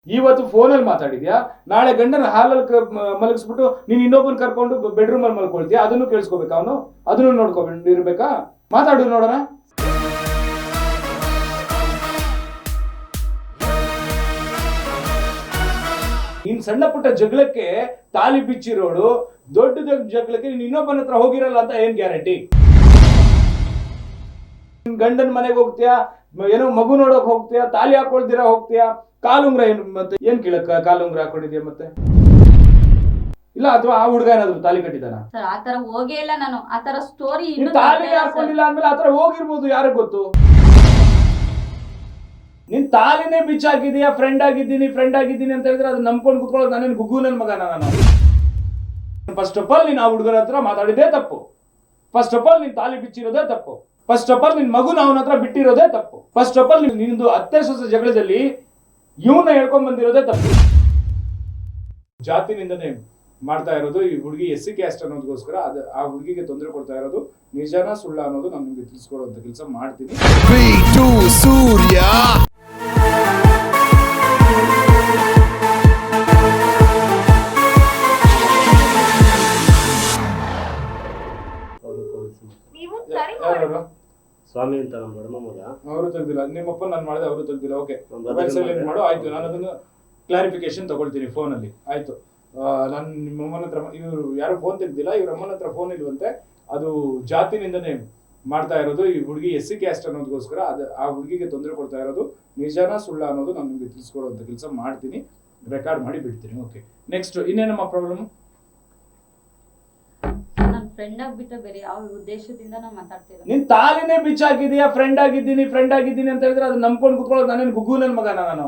ಇವತ್ತು ಫೋನಲ್ಲಿ ಮಾತಾಡಿದ್ಯಾ, ನಾಳೆ ಗಂಡನ ಹಾಲಲ್ಲಿ ಮಲಗಿಸ್ಬಿಟ್ಟು ನೀನು ಇನ್ನೊಬ್ಬನ ಕರ್ಕೊಂಡು ಬೆಡ್ರೂಮ್ ಅಲ್ಲಿ ಮಲ್ಕೊಳ್ತೀಯಾ, ಅದನ್ನು ಕೇಳಿಸ್ಕೋಬೇಕಾ ಅವನು, ಅದನ್ನು ನೋಡ್ಕೊಂಡು ಇರ್ಬೇಕಾ? ಮಾತಾಡು ನೋಡೋಣ. ನೀನ್ ಸಣ್ಣ ಪುಟ್ಟ ಜಗಳಕ್ಕೆ ತಾಲಿ ಬಿಚ್ಚಿರೋಡು, ದೊಡ್ಡ ಜಗಳಕ್ಕೆ ನೀನ್ ಇನ್ನೊಬ್ಬನ ಹತ್ರ ಹೋಗಿರಲ್ಲ ಅಂತ ಏನ್ ಗ್ಯಾರಂಟಿ? ಗಂಡನ ಮನೆಗೆ ಹೋಗ್ತೀಯಾ, ಏನೋ ಮಗು ನೋಡಕ್ ಹೋಗ್ತೀಯಾ, ತಾಲಿ ಹಾಕೊಳ್ದಿರಾ ಹೋಗ್ತೀಯಾ, ಕಾಲುಂಗ್ರ ಏನು ಮತ್ತೆ ಏನ್ ಕೇಳಕ್ಕ ಕಾಲುಂಗ್ರ ಹಾಕೊಂಡಿದ್ಯಾ ಮತ್ತೆ? ಇಲ್ಲ ಅಥವಾ ಆ ಹುಡುಗ ಏನಾದ್ರು ತಾಲಿ ಕಟ್ಟಿದಾನ? ಸರ್ ಆತರ ಹೋಗೇ ಇಲ್ಲ ನಾನು. ಆತರ ಸ್ಟೋರಿ ತಾಲಿ ಹಾಕೊಂಡಿಲ್ಲ ಅಂದ್ಮೇಲೆ ಆತರ ಹೋಗಿರ್ಬೋದು, ಯಾರಿಗ್ ಗೊತ್ತು? ನೀನ್ ತಾಲಿನೇ ಬಿಚ್ಚಾಕಿದೀಯಾ, ಫ್ರೆಂಡ್ ಆಗಿದ್ದೀನಿ ಅಂತ ಹೇಳಿದ್ರೆ ಅದು ನಂಬ್ಕೊಂಡು ಕುತ್ಕೊಳ್ಳೋದು ನಾನೇನು ಗುಗ್ಗು ನನ್ ಮಗನ ನಾನು? ಫಸ್ಟ್ ಆಫ್ ಆಲ್ ನೀನ್ ಆ ಹುಡುಗನ ಹತ್ರ ಮಾತಾಡಿದ್ದೇ ತಪ್ಪು. ಫಸ್ಟ್ ಆಫ್ ಆಲ್ ನೀನ್ ತಾಲಿ ಬಿಚ್ಚಿರೋದೇ ತಪ್ಪು. ಫಸ್ಟ್ ಆಫ್ ಆಲ್ ನಿನ್ ಮಗುನ ಅವನ ಹತ್ರ ಬಿಟ್ಟಿರೋದೇ ತಪ್ಪು. ಫಸ್ಟ್ ಆಫ್ ಆಲ್ ನಿಂದು ಅತ್ತೆ ಸೊಸೆ ಜಗಳದಲ್ಲಿ ಇವನ್ನ ಹೇಳ್ಕೊಂಡ್ ಬಂದಿರೋದೇ ತಪ್ಪು. ಜಾತಿನಿಂದನೇ ಮಾಡ್ತಾ ಇರೋದು ಈ ಹುಡುಗಿ SC ಕ್ಯಾಸ್ಟ್ ಅನ್ನೋದಕ್ಕೋಸ್ಕರ ಆ ಹುಡುಗಿಗೆ ತೊಂದರೆ ಕೊಡ್ತಾ ಇರೋದು ನಿಜಾನ ಸುಳ್ಳ ಅನ್ನೋದು ನಾನು ನಿಮ್ಗೆ ತಿಳಿಸ್ಕೊಡುವಂತ ಕೆಲಸ ಮಾಡ್ತೀನಿ. ಸ್ವಾಮಿ ಅಂತ ನಮ್ಮ ದೊಡ್ಡಮ್ಮ ಮಗ. ಅವರು ತೆಗ್ದಿಲ್ಲ, ನಿಮ್ಮಪ್ಪ ನಾನು ಮಾಡಿದೆ, ಅವರು ತೆಗ್ದಿಲ್ಲ. ಓಕೆ, ಸೈಲೆಂಟ್ ಮಾಡು, ಆಯ್ತು. ನಾನು ಅದನ್ನು ಕ್ಲಾರಿಫಿಕೇಶನ್ ತಗೊಳ್ತೀನಿ ಫೋನಲ್ಲಿ. ಆಯ್ತು, ನಾನು ನಿಮ್ಮ ಅಮ್ಮನ ಹತ್ರ, ಇವರು ಯಾರು ಫೋನ್ ತೆಗ್ದಿಲ್ಲ, ಇವ್ರ ಅಮ್ಮನ ಹತ್ರ ಫೋನ್ ಇಲ್ವಂತೆ. ಅದು ಜಾತಿನಿಂದನೇ ಮಾಡ್ತಾ ಇರೋದು ಈ ಹುಡುಗಿ SC ಕ್ಯಾಸ್ಟ್ ಅನ್ನೋದಕ್ಕೋಸ್ಕರ ಆ ಹುಡುಗಿಗೆ ತೊಂದರೆ ಕೊಡ್ತಾ ಇರೋದು ನಿಜಾನ ಸುಳ್ಳ ಅನ್ನೋದು ನಾನು ನಿಮ್ಗೆ ತಿಳಿಸ್ಕೊಡುವಂತ ಕೆಲಸ ಮಾಡ್ತೀನಿ. ರೆಕಾರ್ಡ್ ಮಾಡಿ ಬಿಡ್ತೀನಿ. ಓಕೆ, ನೆಕ್ಸ್ಟ್ ಇನ್ನೇನಮ್ಮ ಪ್ರಾಬ್ಲಮ್? ಫ್ರೆಂಡ್ ಆಗ್ಬಿಟ್ರೆ ಬೇರೆ ಯಾವ ಉದ್ದೇಶದಿಂದ ನಾವು ಮಾತಾಡ್ತಿರೋದು? ನೀನ್ ತಾಲಿನೇ ಬಿಚ್ಚಾಕಿದೀಯಾ, ಫ್ರೆಂಡ್ ಆಗಿದ್ದೀನಿ ಅಂತ ಹೇಳಿದ್ರೆ ಅದು ನಂಬ್ಕೊಂಡು ಕುತ್ಕೊಳ್ಳೋದು ನಾನೇನು ಗುಗ್ಗು ನನ್ ಮಗನ ನಾನು?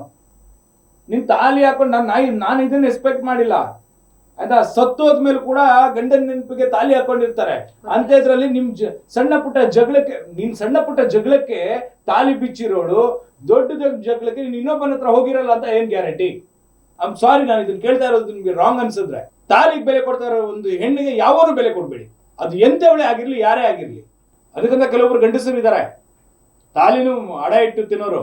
ನಿನ್ ತಾಲಿ ಹಾಕೊಂಡು ನಾನು ಇದನ್ನ ಎಕ್ಸ್ಪೆಕ್ಟ್ ಮಾಡಿಲ್ಲ ಆಯ್ತಾ. ಸತ್ತೋದ್ಮೇಲೆ ಕೂಡ ಗಂಡನ ನೆನಪಿಗೆ ತಾಲಿ ಹಾಕೊಂಡಿರ್ತಾರೆ ಅಂತದ್ರಲ್ಲಿ ನಿಮ್ ಸಣ್ಣ ಪುಟ್ಟ ಜಗಳಕ್ಕೆ ತಾಲಿ ಬಿಚ್ಚಿರೋಡು, ದೊಡ್ಡ ಜಗಳಕ್ಕೆ ನೀನ್ ಇನ್ನೊಬ್ಬನ ಹತ್ರ ಹೋಗಿರಲ್ಲ ಅಂತ ಏನ್ ಗ್ಯಾರಂಟಿ? ಐಮ್ ಸಾರಿ, ನಾನು ಇದನ್ನ ಕೇಳ್ತಾ ಇರೋದು ನಿಮ್ಗೆ ರಾಂಗ್ ಅನ್ಸಿದ್ರೆ. ತಾಲಿಗೆ ಬೆಲೆ ಕೊಡ್ತಾ ಇರೋ ಒಂದು ಹೆಣ್ಣಿಗೆ ಯಾವನು ಬೆಲೆ ಕೊಡ್ಬೇಡಿ, ಅದು ಎಂತವಳೆ ಆಗಿರ್ಲಿ, ಯಾರೇ ಆಗಿರ್ಲಿ. ಅದಕ್ಕಂತ ಕೆಲವೊಬ್ರು ಗಂಡಸರು ಇದಾರೆ ತಾಲಿನೂ ಅಡ ಇಟ್ಟು ತಿನ್ನೋರು.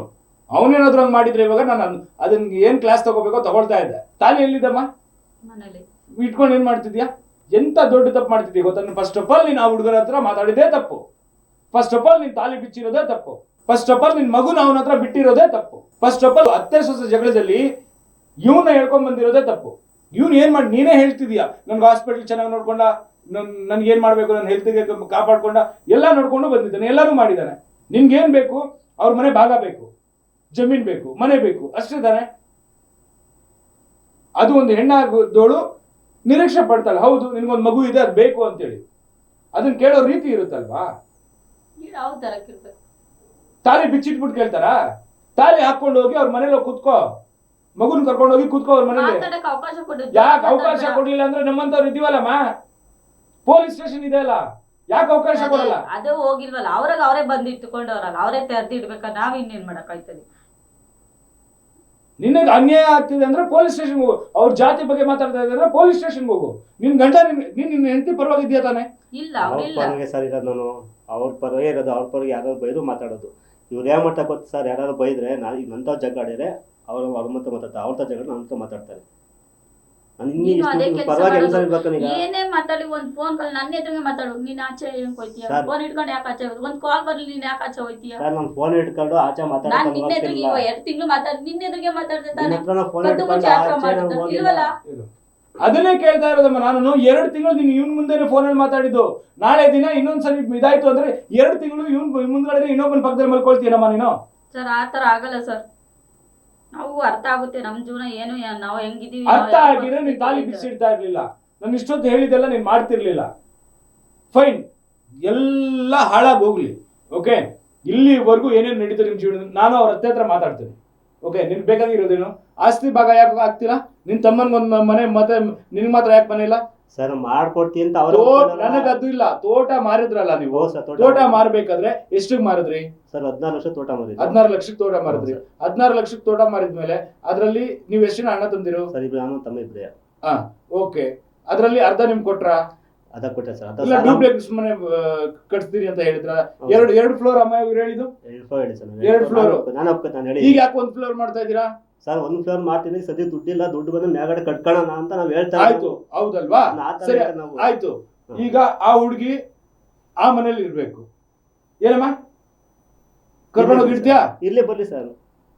ಅವನೇನಾದ್ರು ಹಂಗ್ ಮಾಡಿದ್ರೆ ಇವಾಗ ನಾನು ಅದನ್ನ ಏನ್ ಕ್ಲಾಸ್ ತಗೋಬೇಕೋ ತಗೊಳ್ತಾ ಇದ್ದೆ. ತಾಲಿ ಎಲ್ಲಿದ್ದಮ್ಮ? ಮನೇಲಿ ಇಟ್ಕೊಂಡು ಏನ್ ಮಾಡ್ತಿದ್ಯಾ? ಎಂತ ದೊಡ್ಡ ತಪ್ಪು ಮಾಡ್ತಿದ್ಯಾ ಗೊತ್ತಾ? ಫಸ್ಟ್ ಆಫ್ ಆಲ್ ನೀನ್ ಆ ಹುಡುಗನ ಹತ್ರ ಮಾತಾಡಿದೇ ತಪ್ಪು. ಫಸ್ಟ್ ಆಫ್ ಆಲ್ ನೀನ್ ತಾಲಿ ಬಿಚ್ಚಿರೋದೇ ತಪ್ಪು. ಫಸ್ಟ್ ಆಫ್ ಆಲ್ ನಿನ್ ಮಗುನ ಅವನ ಹತ್ರ ಬಿಟ್ಟಿರೋದೇ ತಪ್ಪು. ಫಸ್ಟ್ ಆಫ್ ಆಲ್ ಅತ್ತೆ ಸೊಸೆ ಜಗಳದಲ್ಲಿ ಇವನ್ನ ಹೇಳ್ಕೊಂಡ್ ಬಂದಿರೋದೇ ತಪ್ಪು. ಇವ್ನು ಏನ್ ಮಾಡಿ ನೀನೇ ಹೇಳ್ತಿದ್ಯಾ, ನನ್ಗೆ ಹಾಸ್ಪಿಟಲ್ ಚೆನ್ನಾಗಿ ನೋಡ್ಕೊಂಡ, ನನ್ಗೆ ಏನ್ ಮಾಡ್ಬೇಕು, ನನ್ನ ಹೆಲ್ತ್ಗೆ ಕಾಪಾಡ್ಕೊಂಡ, ಎಲ್ಲ ನೋಡ್ಕೊಂಡು ಬಂದಿದ್ದಾನೆ, ಎಲ್ಲರೂ ಮಾಡಿದ್ದಾನೆ. ನಿನ್ಗೇನ್ ಬೇಕು? ಅವ್ರ ಮನೆ ಭಾಗ ಬೇಕು, ಜಮೀನ್ ಬೇಕು, ಮನೆ ಬೇಕು, ಅಷ್ಟೇ ತಾನೆ? ಅದು ಒಂದು ಹೆಣ್ಣಾಗೋಳು ನಿರೀಕ್ಷೆ ಪಡ್ತಾಳೆ, ಹೌದು ನಿನ್ಗೊಂದು ಮಗು ಇದೆ, ಅದು ಬೇಕು ಅಂತೇಳಿ. ಅದನ್ನ ಕೇಳೋ ರೀತಿ ಇರುತ್ತಲ್ವಾ? ಯಾವ ತರ ಕೇಳ್ಬೇಕು? ತಾಲಿ ಬಿಚ್ಚಿಟ್ಬಿಟ್ಟು ಕೇಳ್ತಾರ? ತಾಲಿ ಹಾಕೊಂಡು ಹೋಗಿ ಅವ್ರ ಮನೇಲಿ ಕುತ್ಕೋ, ಮಗುನ್ ಕರ್ಕೊಂಡು ಹೋಗಿ ಕುತ್ಕೋ ಅವ್ರ ಮನೇಲಿ. ಯಾಕೆ ಅವಕಾಶ ಕೊಡ್ಲಿಲ್ಲ ಅಂದ್ರೆ ನಮ್ಮಂತವ್ರು ಇದೀವಲ್ಲಮ್ಮ, ಪೊಲೀಸ್ ಸ್ಟೇಷನ್ ಇದೆ ಅಲ್ಲ, ಯಾಕೆ ಅವಕಾಶ ಕೊಡಲ್ಲ? ಅದು ಹೋಗಿಲ್ವಲ್ಲ, ಅವ್ರಾಗ ಅವರೇ ಬಂದು ಇಟ್ಕೊಂಡವ್ರಲ್ಲ, ಅವರೇ ತೆರೆದು ಇಡ್ಬೇಕಾ? ನಾವ್ ಇನ್ನೇನ್ ಮಾಡಕ್ ಆಯ್ತದೆ? ನಿನಗೆ ಅನ್ಯಾಯ ಆಗ್ತಿದೆ ಅಂದ್ರೆ ಪೊಲೀಸ್ ಸ್ಟೇಷನ್ ಹೋಗು. ಅವ್ರ ಜಾತಿ ಬಗ್ಗೆ ಮಾತಾಡ್ತಾ ಇದ್ದಾರೆ, ಪೊಲೀಸ್ ಸ್ಟೇಷನ್ ಹೋಗು. ನಿನ್ ಗಂಡ ನಿನ್ನ ಹೆಂಡತಿ ಪರವಾಗಿದ್ಯಾ ತಾನೆ? ಇಲ್ಲ, ಸರ್ ಇರೋದು ನಾನು ಅವ್ರ ಪರವಾಗಿ ಇರೋದು. ಅವ್ರ ಪರವಾಗಿ ಯಾರು ಬೈದ್ರು ಮಾತಾಡೋದು. ಇವ್ರು ಏನ್ ಮಾಡ್ತಾ ಗೊತ್ತ ಸರ್, ಯಾರು ಬೈದ್ರೆ ನಾನು ಈಗ ನಂತ ಜಗಳ ಆಡಿದ್ರೆ ಅವ್ರ ಮತ್ತೆ ಮಾತಾಡ್ತಾರೆ, ಅವ್ರ ಜಗಳ ನನ್ನ ಮಾತಾಡ್ತಾರೆ. ಏನೇ ಮಾತಾಡಿ ಒಂದ್ ಫೋನ್ ಕಾಲ್ ನನ್ನ ಎದುರಿಗೆ ಮಾತಾಡು. ನೀನ್ ಆಚೆ ಏನ್ ಹೋಯ್ತೀಯ? ಫೋನ್ ಇಟ್ಕೊಂಡು ಯಾಕೆ ಆಚೆ ಹೋಯ್ತು? ಒಂದ್ ಕಾಲ್ ಬರ್ಲಿ, ನೀನ್ ಯಾಕೆ ಆಚೆ ಹೋಯ್ತೀಯ? ಸರ್ ನಾನು ಫೋನ್ ಇಟ್ಕೊಂಡು ಆಚೆ ಮಾತಾಡ್ತೀನಿ. ನಾನು ನಿನ್ನ ಎದುರಿಗೆ 2 ತಿಂಗಳು ಮಾತಾಡಿ ನಿನ್ನ ಎದುರಿಗೆ ಮಾತಾಡ್ದೆ ತಾನೆ? ಇಲ್ವಲ್ಲ, ಅದನ್ನೇ ಕೇಳ್ತಾ ಇರೋದಮ್ಮ ನಾನು. 2 ತಿಂಗಳು ನೀನು ಇವನ್ ಮುಂದೆನೆ ಫೋನಲ್ಲಿ ಮಾತಾಡಿದ್ದು. ನಾಳೆ ದಿನ ಇನ್ನೊಂದ್ಸರಿ ಇದಾಯ್ತು ಅಂದ್ರೆ 2 ತಿಂಗಳು ಇವನ್ ಮುಂದ್ಗಡೆ ಇನ್ನೊಬ್ಬನ ಪಕ್ಕದಲ್ಲಿ ಮಲ್ಕೊಳ್ತೀನಮ್ಮ ನೀನು? ಸರ್ ಆತರ ಆಗಲ್ಲ ಸರ್. ನಾವು ಅರ್ಥ ಆಗುತ್ತೆ ನಮ್ ಜೀವನ ಏನು, ನಾವು ಹೆಂಗಿದೀವಿ. ಅರ್ಥ ಆಗಿದ್ರೆ ನೀನ್ ತಾಲಿ ಬಿಚ್ಚಿಡ್ತಾ ಇರ್ಲಿಲ್ಲ, ನಾನು ಇಷ್ಟೊತ್ತು ಹೇಳಿದೆಲ್ಲ ನೀನ್ ಮಾಡ್ತಿರ್ಲಿಲ್ಲ. ಫೈನ್, ಎಲ್ಲ ಹಾಳಾಗಿ ಹೋಗ್ಲಿ. ಓಕೆ, ಇಲ್ಲಿವರೆಗೂ ಏನೇನು ನಡೀತದೆ ನಿಮ್ ಜೀವನ, ನಾನು ಅವ್ರ ಅತ್ತೆ ಹತ್ರ ಮಾತಾಡ್ತೇನೆ. ಓಕೆ, ನಿನ್ ಬೇಕಾಗಿರೋದೇನು? ಆಸ್ತಿ ಭಾಗ ಯಾಕೆ ಆಗ್ತಿಲ್ಲ? ನಿನ್ ತಮ್ಮನ್ಗೊಂದು ಮನೆ, ಮತ್ತೆ ನಿನ್ ಮಾತ್ರ ಯಾಕೆ ಮನೆ ಇಲ್ಲ? ಸರ್ ಮಾಡ್ಕೊಡ್ತೀನಿ ಅಂತ ಅವ್ರು. ನನಗದು ಇಲ್ಲ. ತೋಟ ಮಾರಿದ್ರಲ್ಲ ನೀವು, ತೋಟ ಮಾರ್ಬೇಕಾದ್ರೆ ಎಷ್ಟಿಗೆ ಮಾರಿದ್ರಿ ಸರ್? 14 ಲಕ್ಷ ತೋಟ ಮಾರಿದ್ರಿ. 14 ಲಕ್ಷಕ್ಕೆ ತೋಟ ಮಾರಿದ್ರಿ. 14 ಲಕ್ಷಕ್ಕೆ ತೋಟ ಮಾರಿದ್ಮೇಲೆ ಅದ್ರಲ್ಲಿ ನೀವು ಎಷ್ಟು ಅಣ್ಣ ತಂದಿರು? ಸರ್ ಇಬ್ರು, ನಾನು ತಮ್ಮ ಇಬ್ರೇ. ಓಕೆ, ಅದ್ರಲ್ಲಿ ಅರ್ಧ ನಿಮ್ಗೆ ಕೊಟ್ರ? ಅದ ಕೊಟ್ಟೆ ಸರ್. ಇಲ್ಲ, ಡೂಪ್ಲೆಕ್ಸ್ ಮನೆ ಕಟ್ಸ್ತೀರಿ ಅಂತ ಹೇಳಿದ್ರ? ಎರಡು ಫ್ಲೋರ್ ಅಮ್ಮ ಇವ್ರು ಹೇಳಿದ್ದು? 2 ಫ್ಲೋರ್ ಹೇಳಿ ಸರ್. 2 ಫ್ಲೋರ್. ನಾನು ಒಪ್ಕೊತಾನೆ ಹೇಳಿ. ಈಗ ಯಾಕೆ 1 ಫ್ಲೋರ್ ಮಾಡ್ತಾ ಇದೀರಾ? ಸರ್ ಒಂದು ಫ್ಲೋರ್ ಮಾಡ್ತೀನಿ, ಸದ್ಯ ದುಡ್ಡಿಲ್ಲ, ದುಡ್ಡು ಬಂದ್ರೆ ಮೇಲ್ಗಡೆ ಕಟ್ಕೊಳ್ಳೋಣ ಅಂತ ನಾವು ಹೇಳ್ತಾ ಆಯ್ತು, ಹೌದಲ್ವಾ? ಆ ಥರ ಸರಿ, ನಾವು ಆಯ್ತು. ಈಗ ಆ ಹುಡುಗಿ ಆ ಮನೇಲಿ ಇರ್ಬೇಕು, ಏನಮ್ಮ ಕರ್ಕೊಂಡೋಗಿ ಇಡ್ತೀಯಾ? ಇರ್ಲಿ ಬರ್ಲಿ ಸರ್,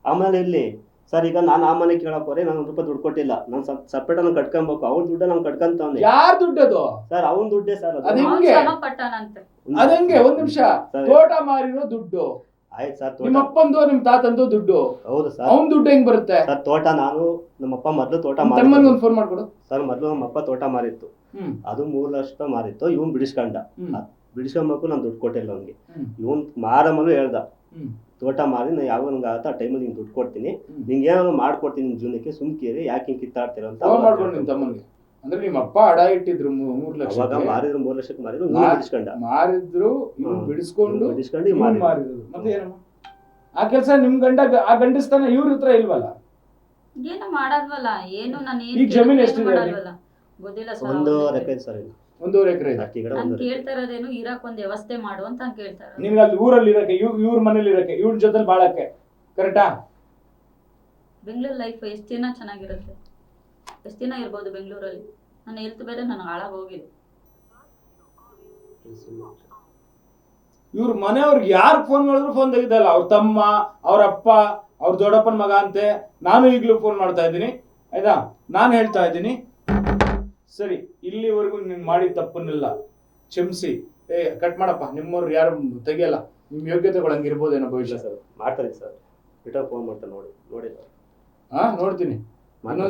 ಆಮೇಲೆ ಇರ್ಲಿ ಸರ್. ಈಗ ನಾನು ಆ ಮನೆ ಕೇಳಕ್ ಹೋದ್ರೆ ನಾನು ₹1 ದುಡ್ಡು ಕೊಟ್ಟಿಲ್ಲ, ನಾನು ಸಪ್ರೇಟ್ ನಾನು ಕಟ್ಕೊಬೇಕು. ಅವ್ನ ದುಡ್ಡ ನಾನು ಕಟ್ಕೊಂತವ್ನೆ. ಯಾರ್ ದುಡ್ಡದು ಸರ್? ಅವನ್ ದುಡ್ಡೇ ಸರ್ ಅದು. ಅದ್ ಅವ್ನ್ ಹೆಂಗೆ? ಶ್ರಮ ಪಟ್ಟಾನಂತೆ. ಅದಂಗೆ, ಒಂದ್ ನಿಮಿಷ, ಸರ್. ತೋಟ ಮಾರಿರೋ ದುಡ್ಡು ಆಯ್ತು ಸರ್, ನಿಮ್ಮ ತೋಟ ಅಪ್ಪಂದು ನಿಮ್ ತಾತಂದು ದುಡ್ಡು, ಹೌದು ಸರ್. ಅವನ್ ದುಡ್ಡು ಹೆಂಗ್ ಬರುತ್ತೆ? ಸರ್ ತೋಟ ನಾನು ನಮ್ಮಪ್ಪ ಮೊದ್ಲು ತೋಟ ತಮ್ಮನ್ಗೆ ಮಾರಿತ್ತು ಒಂದ್ ಫೋನ್ ಮಾಡ್ಕೊಡು. ಸರ್. ಮೊದ್ಲು ನಮ್ಮಪ್ಪ ತೋಟ ಮಾರಿತ್ತು, ಅದು 3 ಲಕ್ಷ ಮಾರಿತ್ತು. ಇವನ್ ಬಿಡಿಸ್ಕೊಂಡ, ಬಿಡಿಸ್ಕೊಂಬೇಕು, ನಾನು ದುಡ್ಡು ಕೊಟ್ಟಿಲ್ಲ ಅವ್ನಿಗೆ. ಇವನ್ ಮಾರಮಲು ಹೇಳ್ದ, ತೋಟ ಮಾರಿ ನಾನು ಯಾವ ಆಗತ್ತ ಆ ಟೈಮಲ್ಲಿ ನಿಂಗೆ ದುಡ್ಡು ಕೊಡ್ತೀನಿ, ನಿಂಗೆ ಏನಾದ್ರು ಮಾಡ್ಕೊಡ್ತೀನಿ ನಿಮ್ ಜೀವನಕ್ಕೆ, ಸುಮ್ಕೇರಿ ಯಾಕೆ ಹಿಂಗೆ ಕಿತ್ತಾಡ್ತೀರ ಅಂತ ಫೋನ್ ಮಾಡ್ಕೊಂಡು ನಿಮ್ ತಮ್ಮನ್ಗೆ. ಅಂದ್ರೆ ನಿಮ್ಮ ಅಪ್ಪ ಅಡ ಇಟ್ಟಿದ್ರು 3 ಲಕ್ಷ, ಅವಾಗ ಮಾರಿದ್ರು 3 ಲಕ್ಷಕ್ಕೆ ಮಾರಿದ್ರು, ಇವನು ಬಿಡಿಸ್ಕೊಂಡ. ಮಾರಿದ್ರು, ಇವ್ನು ಬಿಡಿಸ್ಕೊಂಡು ಬಿಡಿಸ್ಕೊಂಡು ಇವ್ನು ಮಾರಿದ್ರು. ಮಾರಿದ್ರು. ಮತ್ತೆ ಏನಮ್ಮ ಆ ಕೆಲ್ಸ ನಿಮ್ ಗಂಡ, ಆ ಗಂಡಸ್ತಾನ ಇವ್ರ ಹತ್ರ ಇಲ್ವಲ್ಲ? ಏನು ಮಾಡಲ್ವಲ್ಲ, ಏನು ನಾನು ಈಗ ಜಮೀನ್ ಎಷ್ಟಿದೆ ಅಲ್ಲಿ? ಗೊತ್ತಿಲ್ಲ ಒಂದು ಸರ್. ಎಕರೆ ಸರ್ ಇದು. 1.5 ಎಕರೆ ಇದೆ. ಅಕ್ಕಿ ಗಿಡ ನಾನು 1 ಎಕರೆ. ಕೇಳ್ತಾ ಇರೋದೇನು ಇರಕ್ ಒಂದ್ ವ್ಯವಸ್ಥೆ ಮಾಡು ಅಂತ ನಾನು ಕೇಳ್ತಾ ಇರೋದು. ನಿಮ್ಗೆ ಅಲ್ಲಿ ಊರಲ್ಲಿ ಇರಕ್ಕೆ, ಇವ್ರ ಮನೇಲಿ ಇರಕ್ಕೆ, ಇವ್ರ ಜೊತೆ ಬಾಳಕ್ಕೆ, ಕರೆಕ್ಟಾ? ಬೆಂಗಳೂರು ಲೈಫ್ ಎಷ್ಟು ದಿನ ಚೆನ್ನಾಗಿರುತ್ತೆ, ಎಷ್ಟು ದಿನ ಇರ್ಬೋದು ಬೆಂಗಳೂರಲ್ಲಿ. ನನ್ನ ಹೆಲ್ತ್ ಬೇರೆ ನನಗೆ ಹಾಳಾಗಿ ಹೋಗಿದೆ. ಇವ್ರ ಮನೆಯವ್ರಿಗೆ ಯಾರು ಫೋನ್ ಮಾಡಿದ್ರು ಫೋನ್ ತೆಗಿದಲ್ಲ. ಅವ್ರ ತಮ್ಮ, ಅವ್ರ ಅಪ್ಪ, ಅವ್ರ ದೊಡ್ಡಪ್ಪನ ಮಗ ಅಂತೆ. ನಾನು ಈಗಲೂ ಫೋನ್ ಮಾಡ್ತಾ ಇದ್ದೀನಿ, ಆಯ್ತಾ? ನಾನು ಹೇಳ್ತಾ ಇದ್ದೀನಿ, ಸರಿ, ಇಲ್ಲಿವರೆಗೂ ನೀನು ಮಾಡಿದ ತಪ್ಪನ್ನೆಲ್ಲ ಕ್ಷಮಿಸಿ. ಕಟ್ ಮಾಡಪ್ಪ, ನಿಮ್ಮವ್ರು ಯಾರು ತೆಗಿಯಲ್ಲ. ನಿಮ್ಮ ಯೋಗ್ಯತೆಗಳು ಹಂಗಿರ್ಬೋದೇನೋ ಭವಿಷ್ಯ. ಸರ್ ಮಾಡ್ತಾರೆ ಸರ್, ರಿಟರ್ನ್ ಫೋನ್ ಮಾಡ್ತಾರೆ. ನೋಡಿ ಸರ್. ನೋಡ್ತೀನಿ.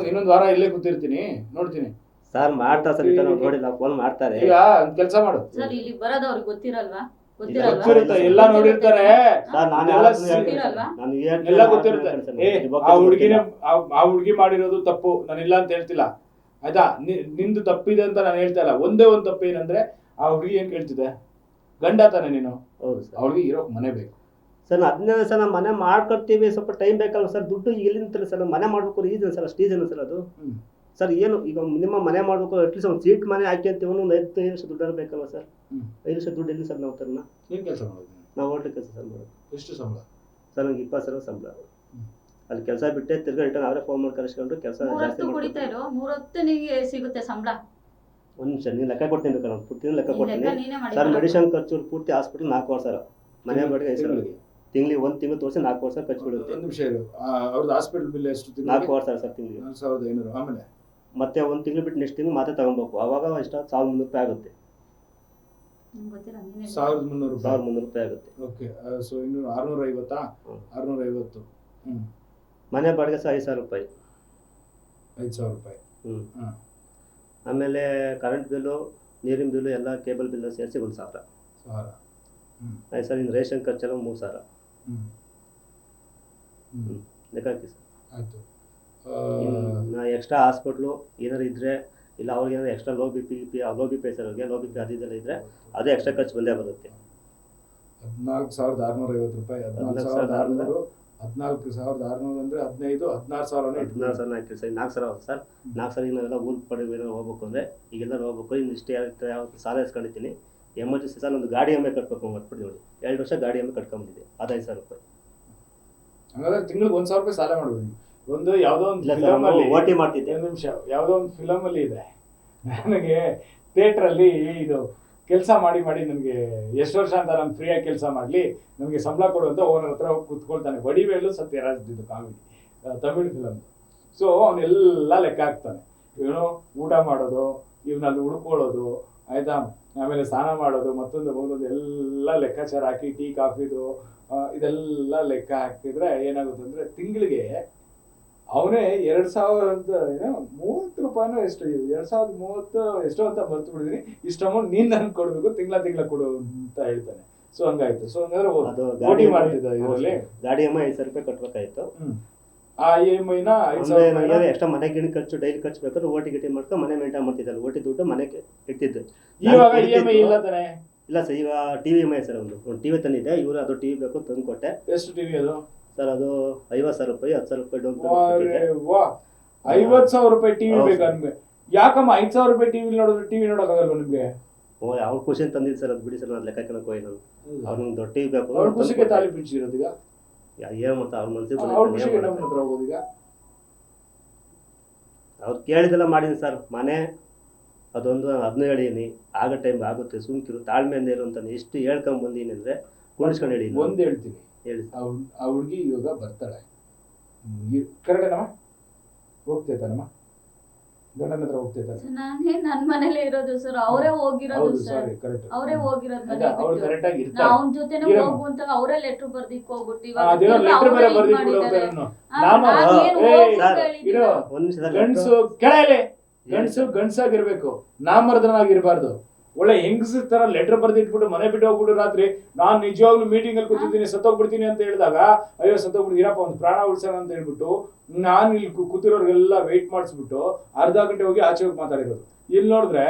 ಇನ್ನೊಂದು ವಾರ ಇಲ್ಲೇ ಕೂತಿರ್ತೀನಿ, ನೋಡ್ತೀನಿ ಸರ್. ಮಾಡ್ತಾರೆ ಸರ್, ರಿಟರ್ನ್ ನೋಡಿಲ್ಲ, ಫೋನ್ ಮಾಡ್ತಾರೆ. ಈಗ ಒಂದ್ ಕೆಲಸ ಮಾಡು ಸರ್, ಇಲ್ಲಿ ಬರೋದು ಅವ್ರಿಗೆ ಗೊತ್ತಿರಲ್ವಾ? ಗೊತ್ತಿರುತ್ತೆ, ಎಲ್ಲ ನೋಡಿರ್ತಾರೆ. ಸರ್ ನಾನು ಎಲ್ಲ ಗೊತ್ತಿರುತ್ತೆ. ಆ ಹುಡುಗಿನೇ, ಆ ಹುಡುಗಿ ಮಾಡಿರೋದು ತಪ್ಪು, ನಾನು ಇಲ್ಲ ಅಂತ ಹೇಳ್ತಿಲ್ಲ, ಆಯ್ತಾ? ನಿಂದು ತಪ್ಪಿದೆ ಅಂತ ನಾನು ಹೇಳ್ತಾ ಇಲ್ಲ. ಒಂದೇ ಒಂದು ತಪ್ಪು ಏನಂದ್ರೆ, ಆ ಹುಡುಗಿ ಏನ್ ಕೇಳ್ತಿದೆ? ಗಂಡ ತಾನೆ ನೀನು? ಹೌದು ಸರ್. ಅವಳಿಗೆ ಇರೋ ಮನೆ ಬೇಕು ಸರ್. ಅದನ್ನೇ ಸರ್, ನಾವು ಮನೆ ಮಾಡ್ಕೊಡ್ತೀವಿ, ಸ್ವಲ್ಪ ಟೈಮ್ ಬೇಕಲ್ಲ ಸರ್. ದುಡ್ಡು ಎಲ್ಲಿಂದ ಸರ್? ಮನೆ ಮಾಡ್ಬೇಕು ಈಜನ್ ಸರ್, ಅಷ್ಟು ಈಜನ್ ಸರ್ ಅದು. ಸರ್ ಏನು ಈಗ ಮಿನಿಮಮ್ ಮನೆ ಮಾಡ್ಬೇಕು, ಅಟ್ಲೀಸ್ಟ್ ಒಂದು ಸೀಟ್ ಮನೆ ಹಾಕಿ ಅಂತೀವಿ, ಒಂದು 5 ಲಕ್ಷ ದುಡ್ಡು ಬೇಕಲ್ಲ ಸರ್? 5 ಲಕ್ಷ ದುಡ್ಡು ಎಲ್ಲಿ ಸರ್ ನಾವು ತರನ? ಏನ್ ಕೆಲಸ ಮಾಡೋದು? ನಾವು ಹೋಟ್ಲ್ ಕೆಲಸ ಸರ್ ಮಾಡೋದು. ಎಷ್ಟು ಸಂಬಳ? ಸರ್ ನಂಗೆ 20,000 ಸಂಬಳ. ಅಲ್ಲಿ ಕೆಲಸ ಬಿಟ್ಟೆ ತಿರ್ಗಾ ರಿಟರ್ನ್ ಅವರೇ ಫೋನ್ ಮಾಡಿ ಕರೆಸ್ಕೊಂಡು ಕೆಲಸ ಜಾಸ್ತಿ ಕುಡಿತಾ ಇರೋ 3 ಹೊತ್ತು ನಿಮಗೆ ಸಿಗುತ್ತೆ ಸಂಬಳ. ಒಂದು ನಿಮಿಷ, ನೀನು ಲೆಕ್ಕ ಕೊಡ್ತೀನಿ ಬೇಕಾದ್ರೆ, ನಾನು ಪೂರ್ತಿ ಲೆಕ್ಕ ಕೊಡ್ತೀನಿ ನೀನೇ ಸರ್. ಮಾಡಿ. ಮೆಡಿಸಿನ್ ಖರ್ಚು ಪೂರ್ತಿ ಹಾಸ್ಪಿಟಲ್ 4,000, ಮನೆ ಬಾಡಿಗೆ 5,000, ತಿಂಗಳಿಗೆ 1 ತಿಂಗಳು ತೋರಿಸಿ 4,000 ಖರ್ಚು ಬಿಡುತ್ತೆ. ಒಂದು ನಿಮಿಷ ಇರು. ಅವ್ರದ್ದು ಹಾಸ್ಪಿಟಲ್ ಬಿಲ್ ಎಷ್ಟು? 4,000 ಸರ್ ತಿಂಗಳಿಗೆ. 4,500. ಆಮೇಲೆ ಮತ್ತೆ 1 ತಿಂಗಳು ಬಿಟ್ಟು ನೆಕ್ಸ್ಟ್ ತಿಂಗಳು ಮಾತ್ರ ತಗೊಬೇಕು. ಅವಾಗ ಎಷ್ಟು? 1,300 ರೂಪಾಯಿ ಆಗುತ್ತೆ. 1,300 ರೂಪಾಯಿ. 1,300 ರೂಪಾಯಿ ಆಗುತ್ತೆ. ಓಕೆ. ಸೊ ಇನ್ನು 650. 650. ಮನೆ ಬಾಡಿಗೆ ಸಹ 5,000 ರೂಪಾಯಿ. 5,000 ರೂಪಾಯಿ. ಆಮೇಲೆ ಕರೆಂಟ್ ಬಿಲ್ಲು, ನೀರಿನ ಬಿಲ್ಲು, ಎಲ್ಲ ಕೇಬಲ್ ಬಿಲ್ಲು ಸೇರಿಸಿ 1,000. ಆಯ್ತು ಸರ್. ಇನ್ನು ರೇಷನ್ ಖರ್ಚೆಲ್ಲ 3,000. ಲೆಕ್ಕ ಹಾಕಿ ಸರ್. ಆಯ್ತು. ನಾ ಎಕ್ಸ್ಟ್ರಾ ಹಾಸ್ಪಿಟ್ಲು ಏನಾರು ಇದ್ರೆ, ಇಲ್ಲ ಅವ್ರಿಗೆ ಏನಾದ್ರು extra low B P sir, ಅವ್ರಿಗೆ ಲೋ ಬಿ ಪಿ ಅದು ಇದೆಲ್ಲ ಇದ್ರೆ ಅದು ಎಕ್ಸ್ಟ್ರಾ ಖರ್ಚು ಬಂದೇ ಬರುತ್ತೆ. 14,650 ರೂಪಾಯಿ. 14,600. 14,600 ಅಂದ್ರೆ 15, 16,000. 16,000 ಹಾಕಿ ಸರ್. 4,000 ಸರ್. 4,000 ನಾವೆಲ್ಲ ಊರು ಪಡೆ ಹೋಗ್ಬೇಕು ಅಂದರೆ, ಈಗೆಲ್ಲ ಹೋಗ್ಬೇಕು. ಇನ್ನು ಇಷ್ಟೇ ಯಾವ ಸಾಲ ಇಸ್ಕೊಂಡಿದ್ದೀನಿ. ಎಮರ್ಜೆನ್ಸಿ ಸರ್, ಒಂದು ಗಾಡಿ ಎಮ್ಮೆ ಕಟ್ಬೇಕು ಮಾಡ್ಬಿಟ್ಟು ನೋಡಿ. 2 ವರ್ಷ ಗಾಡಿ ಎಮ್ಮೆ ಕಟ್ಕೊಂಡ್ಬಂದಿದೆ, ಅದು 5,000 ರೂಪಾಯಿ. ಹಾಗಾದ್ರೆ ತಿಂಗಳಿಗೆ 1,000 ರೂಪಾಯಿ ಸಾಲ ಮಾಡ್ಬೋದು. ಒಂದು ಯಾವುದೋ ಒಂದು ಇಲ್ಲ ಫಿಲಮ್ ಅಲ್ಲಿ ಓಟಿ ಮಾಡ್ತಿದ್ದೆ. ಒಂದು ನಿಮಿಷ, ಯಾವುದೋ ಒಂದು ಫಿಲಮ್ ಅಲ್ಲಿ ಇದೆ, ನನಗೆ ಥಿಯೇಟರ್ ಅಲ್ಲಿ ಇದು ಕೆಲಸ ಮಾಡಿ ನನಗೆ ಎಷ್ಟು ವರ್ಷ ಅಂತ ನಾನು ಫ್ರೀಯಾಗಿ ಕೆಲಸ ಮಾಡಲಿ, ನನಗೆ ಸಂಬಳ ಕೊಡು ಅಂತ ಓನರ್ ಹತ್ರ ಹೋಗಿ ಕೂತ್ಕೊಳ್ತಾನೆ. ವಡಿವೇಲು ಸತ್ಯರಾಜ್ದು ಕಾಮಿಡಿ, ತಮಿಳ್ ಫಿಲಮ್. ಸೊ ಅವನೆಲ್ಲ ಲೆಕ್ಕ ಹಾಕ್ತಾನೆ. ಇವನು ಊಟ ಮಾಡೋದು, ಇವನಲ್ಲಿ ಉಳ್ಕೊಳ್ಳೋದು, ಆಯ್ತಾ, ಆಮೇಲೆ ಸ್ನಾನ ಮಾಡೋದು, ಮತ್ತೊಂದು ಎಲ್ಲ ಲೆಕ್ಕಾಚಾರ ಹಾಕಿ, ಟೀ ಕಾಫಿದು ಇದೆಲ್ಲ ಲೆಕ್ಕ ಹಾಕಿದ್ರೆ ಏನಾಗುತ್ತೆ ಅಂದ್ರೆ, ತಿಂಗಳಿಗೆ ಅವನೇ 2,030 ರೂಪಾಯಿನೋ ಎಷ್ಟು, 2,030 ಎಷ್ಟೋ ಅಂತ ಬರ್ತು ಬಿಡಿದೀನಿ, ಇಷ್ಟು ಅಮೌಂಟ್ ನೀನ್ ನನ್ಗೆ ಕೊಡ್ಬೇಕು, ತಿಂಗಳ ಕೊಡು ಅಂತ ಹೇಳ್ತಾನೆ. ಸೊ ಹಂಗಾಯ್ತು. ಸೊ ಹಂಗಾದ್ರೆ ಗಾಡಿ ಮಾಡ್ತಿದ್ದ ಇದರಲ್ಲಿ ಗಾಡಿ ಎಮ್ಮ 5,000 ರೂಪಾಯಿ ಕಟ್ಬೇಕಾಯ್ತು. ಆ EMI ನ 5,000 ಎಕ್ಸ್ಟ್ರಾ ಮನೆ ಗಿಣಿ ಖರ್ಚು, ಡೈಲಿ ಖರ್ಚು ಬೇಕಾದ್ರೆ ಓಟಿ ಗಿಟಿ ಮಾಡ್ಕೊಂಡು ಮನೆ ಮೇಂಟೈನ್ ಮಾಡ್ತಿದ್ದಲ್ಲ. ಓಟಿ ದುಡ್ಡು ಮನೆಗೆ ಇಟ್ಟಿದ್ದು. ಇವಾಗ EMI ಇಲ್ಲ ತಾನೆ? ಇಲ್ಲ ಸರ್, ಈಗ ಟಿವಿ ಎಮ್ ಐ ಸರ್. ಒಂದು ಟಿವಿ ತಂದಿದ್ದೆ. ಇವರು ಅದು ಟಿವಿ ಬೇಕು ತಂದು ಕೊಟ್ಟೆ. ಎಷ್ಟು ಟಿವಿ ಅದು ಸರ್? ಅದು 50,000 ರೂಪಾಯಿ, 10,000 ರೂಪಾಯಿ ಡೌನ್ ಪೇಮೆಂಟ್. 50,000 ರೂಪಾಯಿ ಟಿವಿ ಬೇಕಾ ನಿಮ್ಗೆ? ಯಾಕಮ್ಮ 5,000 ರೂಪಾಯಿ ಟಿವಿ ನೋಡಿದ್ರೆ ಟಿವಿ ನೋಡೋಕ್ಕಾಗಲ್ವ ನಿಮ್ಗೆ? ಅವ್ರ ಖುಷಿ ತಂದಿದ್ದು ಸರ್, ಅದು ಬಿಡಿ ಸರ್, ನಾನು ಲೆಕ್ಕ ಕೇಳಕ್ ಹೋಗಿ ನಾನು. ಅವ್ರಿಗೆ ದೊಡ್ಡ ಟಿವಿ ಬೇಕು. ಅವ್ರ ಖುಷಿಗೆ ತಾಲಿ ಪಿಂಚಿರೋದು ಈಗ ಏನ್ ಮಾಡ್ತಾ ಅವ್ರ ಮನಸ್ಸಿಗೆ ಅವ್ರ ಖುಷಿಗೆ ನಮ್ಮ ಹತ್ರ ಹೋಗೋದು ಈಗ. ಅವ್ರು ಕೇಳಿದೆಲ್ಲ ಮಾಡೀನಿ ಸರ್. ಮನೆ ಅದೊಂದು ಅದನ್ನ ಹೇಳಿದೀನಿ, ಆಗೋ ಟೈಮ್ ಆಗುತ್ತೆ, ಸುಮ್ಕಿರು, ತಾಳ್ಮೆಯಿಂದ ಇರು ಅಂತ ಎಷ್ಟು ಹೇಳ್ಕೊಂಡ್ ಬಂದೀನಿ ಅಂದ್ರೆ ಕೂಡಿಸ್ಕೊಂಡು ಹೇಳಿ. ಒಂದ್ ಹೇಳ್ತೀನಿ, ಹೇಳಿ. ಆ ಹುಡುಗಿ ಇವಾಗ ಬರ್ತಾಳೆ, ಕರೆಕ್ಟೇನಮ್ಮ? ಹೋಗ್ತೈತನಮ್ಮ, ಗಂಡನ ಹತ್ರ ಹೋಗ್ತೈತಾನೆ. ನಾನೇ ನನ್ ಮನೇಲೆ ಇರೋದು ಸರ್, ಅವರೇ ಹೋಗಿರೋದು ಸರ್, ಅವರೇ ಹೋಗಿರೋದು ಮನೆ ಅವ್ರು ಬಿಟ್ಟು. ಕರೆಕ್ಟ್ ಆಗಿ ಇರ್ತಾರೆ. ಅವನ ಜೊತೆನೆ ಹೋಗು ಅಂತ ಅವರೇ ಲೆಟರ್ ಬರ್ದಿಕ್ ಹೋಗ್ಬಿಟ್ಟು ಇವಾಗ ಅದೇನೋ ಲೆಟರ್ ಬೇರೆ ಬರ್ದಿಟ್ಟು ಹೋಗ್ತಾರೆ. ಒಂದ್ ನಿಮಿಷ ಗಂಡ್ಸು ಕೆಳಗೆ, ಗಂಡ್ಸು ಗಂಡ್ಸಾಗಿರ್ಬೇಕು, ನಾಮರ್ದನಾಗಿರ್ಬಾರ್ದು. ಒಳ್ಳೆ ಹೆಂಗಸ ತರ ಲೆಟರ್ ಬರ್ದಿಟ್ಬಿಟ್ಟು ಮನೆ ಬಿಟ್ಟು ಹೋಗ್ಬಿಟ್ಟು ರಾತ್ರಿ ನಾನು ನಿಜವಾಗ್ಲೂ ಮೀಟಿಂಗ್ ಅಲ್ಲಿ ಕೂತಿದ್ದೀನಿ, ಸತ್ತೋಗ್ಬಿಡ್ತೀನಿ ಅಂತ ಹೇಳಿದಾಗ ಅಯ್ಯೋ ಸತ್ತೋಗ್ಬಿಡ್ತೀನಿ ಇರಪ್ಪ ಒಂದು ಪ್ರಾಣ ಉಳ್ಸೋಣ ಅಂತ ಹೇಳ್ಬಿಟ್ಟು ನಾನು ಇಲ್ಲಿ ಕೂತಿರೋರ್ಗೆಲ್ಲ ವೆಯ್ಟ್ ಮಾಡಿಸ್ಬಿಟ್ಟು ಅರ್ಧ ಗಂಟೆ ಹೋಗಿ ಆಚೆ ಹೋಗಿ ಮಾತಾಡಿರೋದು. ಇಲ್ಲಿ ನೋಡಿದ್ರೆ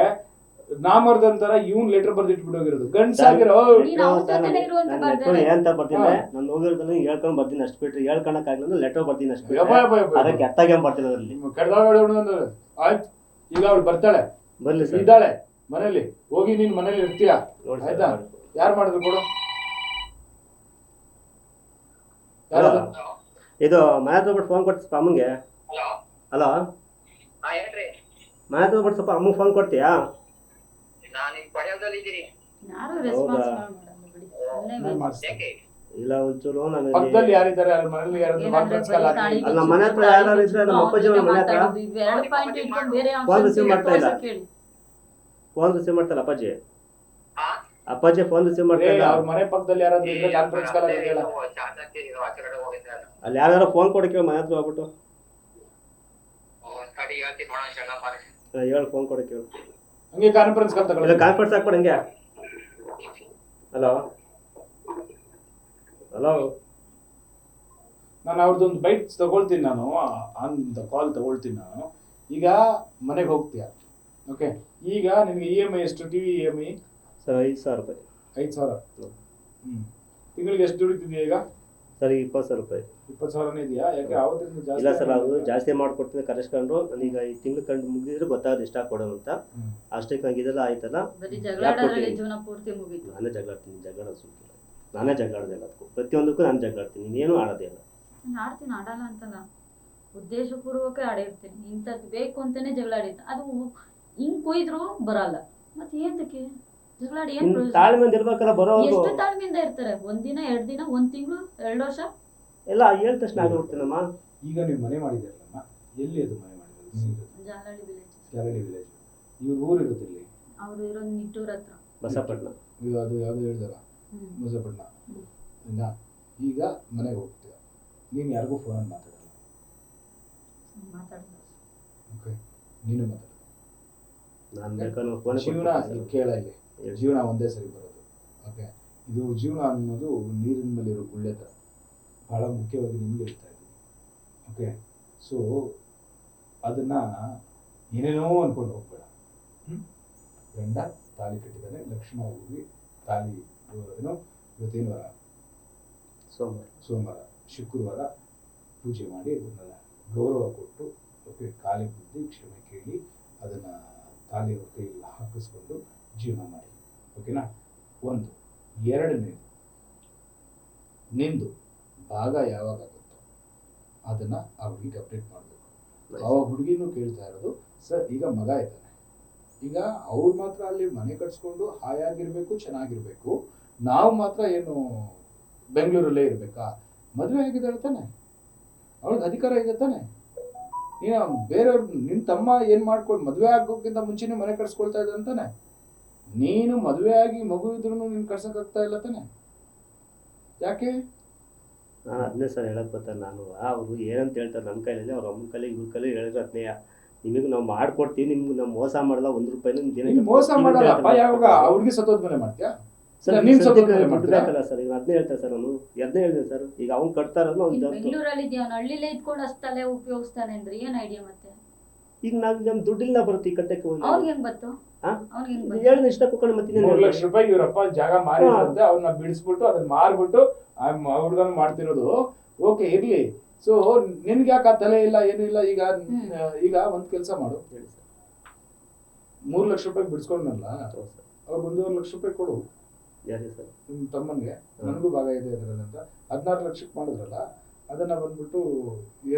ನಾಮರ್ದನ್ ತರ ಇವ್ನ್ ಲೆಟರ್ ಬರ್ದಿಟ್ಬಿಟ್ಟು ಹೋಗಿರೋದು. ಗಂಡ್ಸಾಗಿರೋ ಏನಂತ ಬರ್ತೀನಿ, ನಾನು ಹೋಗಿರೋದನ್ನ ಹೇಳ್ಕೊಂಡ್ ಬರ್ತೀನಿ ಅಷ್ಟು ಬಿಟ್ರೆ ಹೇಳ್ಕೊಳಕ್ ಆಗ್ಲಿಲ್ಲ, ಲೆಟರ್ ಬರ್ತೀನಿ ಅಷ್ಟು ಅದಕ್ಕೆ ಅರ್ಥ ಬರ್ತೀನಿ ಅದ್ರಲ್ಲಿ. ಆಯ್ತು, ಈಗ ಅವ್ಳು ಬರ್ತಾಳೆ, ಬರ್ಲಿ ಸರ್, ಇದ್ದಾಳೆ ಮನೇಲಿ, ಹೋಗಿ ನೀನ್ ಮನೇಲಿ ಇರ್ತೀಯ ಆಯ್ತಾ? ಯಾರು ಮಾಡಿದ್ರು ಕೊಡು. ಇದು ಮನೆ ಹತ್ರ ಬಿಟ್ಟು ಫೋನ್ ಕೊಡ್ತೀಪ ಅಮ್ಮಂಗೆ. ಹಲೋ, ಮನೆ ಹತ್ರ ಬಿಟ್ಟು ಸ್ವಲ್ಪ ಅಮ್ಮಗೆ ಫೋನ್ ಕೊಡ್ತೀಯಾ? ಇಲ್ಲ ಒಂಚೂರು ನಾನು ಪಕ್ಕದಲ್ಲಿ ಯಾರಿದ್ದಾರೆ ಅಲ್ಲಿ ಮನೇಲಿ ಯಾರಾದ್ರೂ ಕಾನ್ಫರೆನ್ಸ್ ಕಾಲ್ ಹಾಕಿ. ಅಲ್ಲ ಮನೆ ಹತ್ರ ಯಾರು ಇದ್ರೆ ನಮ್ಮ ಅಪ್ಪಾಜಿ ಮನೆ ಹತ್ರ ಫೋನ್ ರಿಸೀವ್ ಮಾಡ್ತಾ ಇಲ್ಲ, ಫೋನ್ ರಿಸೀವ್ ಮಾಡ್ತಾರ ಅಪ್ಪಾಜಿ. ಅಪ್ಪಾಜಿ ಫೋನ್ ರಿಸೀವ್ ಮಾಡ್ತಾ ಇಲ್ಲ. ಅವ್ರ ಮನೆ ಪಕ್ಕದಲ್ಲಿ ಯಾರಾದ್ರೂ ಇದ್ರೆ ಕಾನ್ಫರೆನ್ಸ್ ಕಾಲ್ ಹಾಕಿ ಹೇಳ. ಅಲ್ಲಿ ಯಾರು ಫೋನ್ ಕೊಡಕ್ಕೆ ಮನೆ ಹತ್ರ ಹೋಗ್ಬಿಟ್ಟು ಹೇಳು, ಫೋನ್ ಕೊಡಕ್ಕೆ ಹೇಳು. ಹಂಗೆ ಕಾನ್ಫರೆನ್ಸ್ ಕಾಲ್ ತಗೊಳ್ಳಿ. ಕಾನ್ಫರೆನ್ಸ್ ಹಾಕ್ಬೇಡ ಹಂಗೆ. ಹಲೋ ಹಲೋ, ನಾನು ಅವ್ರದ್ದೊಂದು ಬೈಟ್ ತಗೊಳ್ತೀನಿ, ನಾನು ಆನ್ ದ ಕಾಲ್ ತಗೊಳ್ತೀನಿ ನಾನು. ಈಗ ಮನೆಗೆ ಹೋಗ್ತೀಯ, ಓಕೆ? ಈಗ ನಿನಗೆ ಇ ಎಮ್ ಐ ಎಷ್ಟು? TV E M I sir 5,000 ರೂಪಾಯಿ. 5,000. ತಿಂಗಳಿಗೆ ಎಷ್ಟು ದುಡಿತಿದ್ಯಾ ಈಗ? ಸರ್ 20,000 ರೂಪಾಯಿ. 20,000ನೇ ಇದೆಯಾ? ಯಾಕೆ ಅವತ್ತಿಂದ ಜಾಸ್ತಿ ಇಲ್ಲ ಸರ್, ಅದು ಜಾಸ್ತಿ ಮಾಡ್ಕೊಡ್ತೀನಿ ಕರೆಸ್ಕೊಂಡು. ನನಗೀಗ ಈ ತಿಂಗಳು ಕಂಡು ಮುಗಿದ್ರೆ ಗೊತ್ತಾಗೋದು ಇಷ್ಟ ಕೊಡೋದು ಅಂತ. ಅಷ್ಟಕ್ಕೆ ನಂಗೆ ಇದೆಲ್ಲ ಆಯ್ತಲ್ಲ, ನಾನೇ ಜಗಳಾಡ್ತೀನಿ. ಜಗಳ ಸುಮ್ಕಿಲ್ಲ, ನಾನೇ ಜಗಳಾಡ್ದಿಲ್ಲ ಅದಕ್ಕೂ, ಪ್ರತಿಯೊಂದಕ್ಕೂ ನಾನು ಜಗಳಾಡ್ತೀನಿ. ನೀನೇನು ಆಡೋದೇ ಇಲ್ಲ. ಆಡ್ತೀನಿ, ಆಡಲ್ಲ ಅಂತಲ್ಲ, ಉದ್ದೇಶಪೂರ್ವಕ ಆಡಿರ್ತೀನಿ. ಇಂಥದ್ದು ಬೇಕು ಅಂತಾನೆ ಜಗಳ ಆಡಿರ್ತೀನಿ. ಅದು ಹಿಂಗ್ ಕೊಯ್ದ್ರು ಬರಲ್ಲ, ಮತ್ತೆ ಏಂತಕ್ಕೆ ಜಗಳಾಡಿ ಏನ್ ಪ್ರಯೋಜನ? ತಾಳ್ಮೆಯಿಂದ ಇರ್ಬೇಕಲ್ಲ ಬರೋವರೆಗೂ. ಎಷ್ಟು ತಾಳ್ಮೆಯಿಂದ ಇರ್ತಾರೆ? ಒಂದಿನ, 2 ದಿನ, 1 ತಿಂಗಳು, 2 ವರ್ಷ ಎಲ್ಲ ಹೇಳಿದ ತಕ್ಷಣ ಆಗಿಬಿಡ್ತೀನಮ್ಮ. ಈಗ ನೀವು ಮನೆ ಮಾಡಿದಿರಲ್ಲಮ್ಮ, ಎಲ್ಲಿ ಅದು ಮನೆ ಮಾಡಿರೋದು? ಜಾಲಹಳ್ಳಿ ವಿಲೇಜ್. ಜಾಲಹಳ್ಳಿ ವಿಲೇಜ್. ಇವ್ರ ಊರು ಇರುತ್ತಿಲ್ಲ, ಅವ್ರು ಇರೋದು ನಿಟ್ಟೂರ್ ಹತ್ರ, ಬಸಪಟ್ನ. ಇದು ಅದು ಯಾವ್ದು ಹೇಳ್ದಾರ, ಬಸಪಟ್ನ. ಈಗ ಮನೆಗೆ ಹೋಗ್ತೀಯ, ನೀನು ಯಾರಿಗೂ ಫೋನಲ್ಲಿ ಮಾತಾಡಲ್ಲ, ಓಕೆ? ನೀನು ಮಾತಾಡ. ನಾನು ಬೇಕಾದ್ರೆ ಫೋನ್ ಜೀವನ ಕೇಳ, ಇಲ್ಲಿ ಜೀವನ ಒಂದೇ ಸರಿ ಬರೋದು, ಓಕೆ? ಇದು ಜೀವನ ಅನ್ನೋದು ನೀರಿನ ಮೇಲೆ ಇರೋ ಗುಳ್ಳೆ ಥರ, ಬಹಳ ಮುಖ್ಯವಾಗಿ ನಿಮ್ಗೆ ಹೇಳ್ತಾ ಇದ್ದೀನಿ, ಓಕೆ? ಸೊ ಅದನ್ನ ಏನೇನೋ ಅನ್ಕೊಂಡು ಹೋಗ್ಬೇಡ. ಗಂಡ ತಾಲಿ ಕಟ್ಟಿದ್ದಾನೆ, ಲಕ್ಷ್ಮ ಹೋಗಿ ತಾಲಿ ಏನೋ ಇವತ್ತೇನು ವಾರ? ಸೋಮವಾರ. ಶುಕ್ರವಾರ ಪೂಜೆ ಮಾಡಿ ಅದನ್ನ ಗೌರವ ಕೊಟ್ಟು, ಓಕೆ, ಕಾಲಿ ಬುದ್ಧಿ ಕ್ಷಮೆ ಕೇಳಿ ಅದನ್ನ ತಾಲಿ ಅವ್ರ ಕೈಯಲ್ಲಿ ಹಾಕಿಸ್ಕೊಂಡು ಜೀವನ ಮಾಡಿ, ಓಕೆನಾ? 1. 2ನೇದು, ನಿಂದು ಭಾಗ ಯಾವಾಗ ಆಗುತ್ತೋ ಅದನ್ನ ಆ ಹುಡುಗಿಗೆ ಅಪ್ಡೇಟ್ ಮಾಡಬೇಕು. ಆ ಹುಡುಗಿನೂ ಕೇಳ್ತಾ ಇರೋದು, ಸರ್ ಈಗ ಮಗ ಇದ್ದಾನೆ, ಈಗ ಅವ್ರು ಮಾತ್ರ ಅಲ್ಲಿ ಮನೆ ಕಟ್ಸ್ಕೊಂಡು ಹಾಯಾಗಿರ್ಬೇಕು, ಚೆನ್ನಾಗಿರ್ಬೇಕು, ನಾವು ಮಾತ್ರ ಏನು ಬೆಂಗಳೂರಲ್ಲೇ ಇರ್ಬೇಕಾ? ಮದುವೆ ಆಗಿದ್ದಾಳೆ ತಾನೆ, ಅವಳಿಗೆ ಅಧಿಕಾರ ಇದೆ ತಾನೆ. ನೀನು ಬೇರೆಯವ್ರು, ನಿನ್ನ ತಮ್ಮ ಏನ್ ಮಾಡ್ಕೊಂಡು ಮದುವೆ ಆಗೋಕ್ಕಿಂತ ಮುಂಚೆನೇ ಮನೆ ಕಟ್ಸ್ಕೊಳ್ತಾ ಇದ್ದ ಅಂತಾನೆ. ನೀನು ಮದುವೆ ಆಗಿ ಮಗು ಇದ್ರು ನೀನು ಕಟ್ಸಕ್ಕಾಗ್ತಾ ಇಲ್ಲ ತಾನೆ, ಯಾಕೆ? ನಾನು ಅದನ್ನೇ ಸರ್ ಹೇಳಕ್ ಬರ್ತಾರೆ. ನಾನು ಅವರು ಏನಂತ ಹೇಳ್ತಾರೆ ನನ್ನ ಕೈಲಿ, ಅವ್ರ ಅಮ್ಮನ ಕೈಲಿ, ಇವ್ರ ಕೈಲಿ ಹೇಳಿದ್ರೆ ಅದನ್ನೇ, ನಿಮಗೆ ನಾವು ಮಾಡ್ಕೊಡ್ತೀವಿ, ನಿಮ್ಗೆ ನಾವು ಮೋಸ ಮಾಡಲ್ಲ, 1 ರೂಪಾಯಿನೂ ಮೋಸ ಮಾಡಲ್ಲಪ್ಪ. ಯಾವಾಗ ಅವ್ರಿಗೆ ಸತ್ತೋದ್ಮೇಲೆ ಮಾಡ್ತೀಯಾ? ಸರ್ ನೀನ್ ಬೇಕಲ್ಲ ಸರ್, ಈಗ ಅದನ್ನೇ ಹೇಳ್ತಾರೆ ಸರ್. ನಾನು ಅದನ್ನೇ ಹೇಳಿದೆ ಸರ್, ಈಗ ಅವ್ನು ಕಟ್ತಾರಲ್ಲ ಬೆಂಗಳೂರಲ್ಲಿ ಇದೆಯಾ, ಹಳ್ಳಿಲೇ ಇದ್ಕೊಂಡು ಅಷ್ಟಲ್ಲೇ ಉಪಯೋಗಿಸ್ತಾನೆ ಅಂದ್ರೆ ಏನ್ ಐಡಿಯಾ? ಮತ್ತೆ ಈಗ ನಾವು ನಮ್ ದುಡ್ಡಿಲ್ಲ ಬರುತ್ತೆ ಈ ಕಟ್ಟಕ್ಕೆ. ಅವ್ರಿಗೆ ಹೆಂಗ್ ಬತ್ತು? ಹೇಳಿದ ಇಷ್ಟ ಕುತ್ಕೊಂಡು ಮತ್ತೆ 3 ಲಕ್ಷ ರೂಪಾಯಿ ಇವರಪ್ಪ ಜಾಗ ಮಾರಿದಂತೆ ಅವ್ರನ್ನ ಬಿಡಿಸ್ಬಿಟ್ಟು ಅದನ್ನ ಮಾರ್ಬಿಟ್ಟು ಹುಡುಗನ ಮಾಡ್ತಿರೋದು, ಓಕೆ ಇರ್ಲಿ. ಸೊ ನಿನ್ಗೆ ಯಾಕೆ ಆ ತಲೆ ಇಲ್ಲ, ಏನು ಇಲ್ಲ? ಈಗ ಒಂದ್ ಕೆಲಸ ಮಾಡು, 3 ಲಕ್ಷ ರೂಪಾಯಿ ಬಿಡಿಸ್ಕೊಂಡಲ್ಲ, ಅವ್ರಿಗೆ 1.5 ಲಕ್ಷ ರೂಪಾಯಿ ಕೊಡು ನಿಮ್ ತಮ್ಮನ್ಗೆ, ನನಗೂ ಭಾಗ ಇದೆ ಅದರಲ್ಲಿ ಅಂತ. 16 ಲಕ್ಷಕ್ಕೆ ಮಾಡಿದ್ರಲ್ಲ, ಅದನ್ನ ಬಂದ್ಬಿಟ್ಟು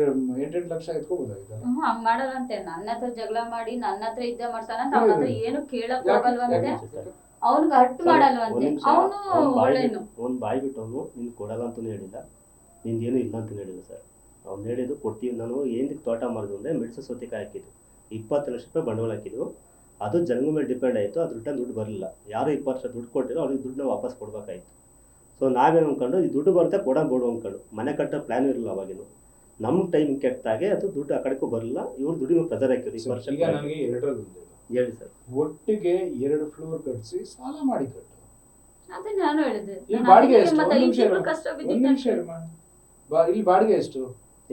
8 ಲಕ್ಷ ಎತ್ಕೋಬೋದಾಗಿತ್ತು. ಹಂಗ್ ಮಾಡಲ್ಲಂತೆ, ನನ್ನ ಹತ್ರ ಜಗಳ ಮಾಡಿ ನನ್ನ ಹತ್ರ ಇದ್ದ ಮಾಡ್ತಾನಂತ ಅವನ ಹತ್ರ ಏನು ಕೇಳಕ್ ಹೋಗಲ್ವಂತೆ, ಅವ್ನ್ಗ ಹರ್ಟ್ ಮಾಡಲ್ವಂತೆ. ಅವನು ಒಳ್ಳೆನು ಅವ್ನು ಬಾಯಿ ಬಿಟ್ಟು ಅವನು ನಿನ್ ಕೊಡಲ್ಲ ಅಂತಾನು ಹೇಳಿಲ್ಲ, ನಿಂದೇನು ಇಲ್ಲ ಅಂತ ಹೇಳಿಲ್ಲ ಸರ್. ಅವ್ನು ಹೇಳಿದ್ದು ಕೊಡ್ತೀವಿ. ನಾನು ಏನಕ್ಕೆ ತೋಟ ಮಾಡಿದ್ರು ಅಂದರೆ ಮೆಣಸು ಸೌತೆಕಾಯಿ ಹಾಕಿದ್ದು 20 ಲಕ್ಷ ರೂಪಾಯಿ ಬಂಡವಾಳ ಹಾಕಿದ್ದು. ಅದು ಜನಗಳ ಮೇಲೆ ಡಿಪೆಂಡ್ ಆಯಿತು. ಅದ್ರ ರಿಟರ್ನ್ ದುಡ್ಡು ಬರಲಿಲ್ಲ. ಯಾರು 20 ಲಕ್ಷ ದುಡ್ಡು ಕೊಟ್ಟಿರೋ ಅವ್ರಿಗೆ ದುಡ್ಡನ್ನ ವಾಪಸ್ ಕೊಡ್ಬೇಕಾಯ್ತು. ಸೊ ನಾವೇನು ಅಂದ್ಕೊಂಡು ಈ ದುಡ್ಡು ಬರುತ್ತೆ ಕೊಡಬೋಡು ಅಂದ್ಕೊಂಡು ಮನೆ ಕಟ್ಟೋ ಪ್ಲಾನ್ ಇರಲಿಲ್ಲ ಅವಾಗಿನ. ನಮ್ಮ ಟೈಮ್ ಕೆಟ್ಟಾಗೆ ಅದು ದುಡ್ಡು ಆ ಕಡೆಗೂ ಬರಲಿಲ್ಲ. ಇವ್ರು ದುಡ್ಡಿಗೆ ಪ್ರೆಸರ್ ಹಾಕಿದ್ರು. ಈ ವರ್ಷ ಈಗ ನನಗೆ ಎರಡರಲ್ಲಿ ಹೇಳಿ ಸರ್, ಒಟ್ಟಿಗೆ 2 ಫ್ಲೋರ್ ಕಟ್ಸಿ ಸಾಲ ಮಾಡಿ ಕಟ್ಟು. ಅದೇ ನಾನು ಹೇಳಿದೆ. ಇಲ್ಲಿ ಬಾಡಿಗೆ ಎಷ್ಟು? ಮತ್ತೆ ಒಂದ್ ನಿಮಿಷ ಇಬ್ರು ಇರು. ಕಷ್ಟ ಒಂದ್ ನಿಮಿಷ ಬಿದ್ದಿತ್ತು. ಇರಮ್ಮ. ಇಲ್ಲಿ ಬಾಡಿಗೆ ಎಷ್ಟು?